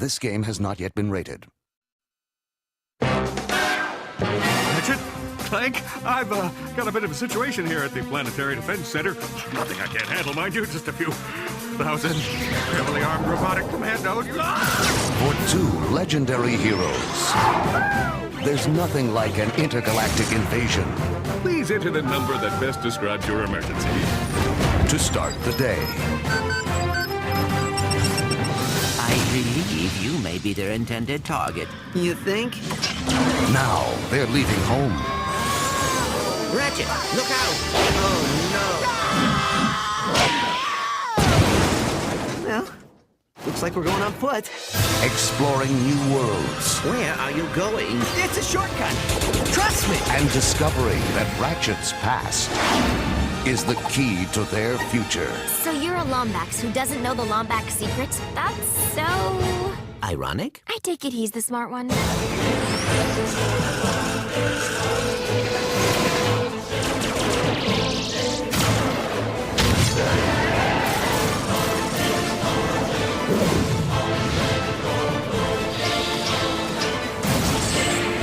This game has not yet been rated. Ratchet, Clank, I've got a bit of a situation here at the Planetary Defense Center. Nothing I can't handle, mind you. Just a few thousand heavily armed robotic commandos. For two legendary heroes, there's nothing like an intergalactic invasion Please enter the number that best describes your emergency. to start the day. I believe you may be their intended target. You think? Now they're leaving home. Ratchet, look out! Oh, no. Well, looks like we're going on foot. Exploring new worlds Where are you going? It's a shortcut. Trust me. and discovering that Ratchet's past is the key to their future. So you're a Lombax who doesn't know the Lombax secret? That's so... Ironic? I take it he's the smart one.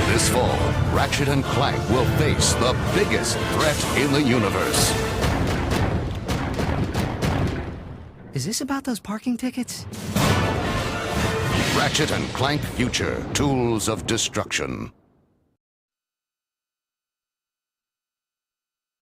This fall, Ratchet and Clank will face the biggest threat in the universe. Is this about those parking tickets? Ratchet and Clank Future, Tools of Destruction.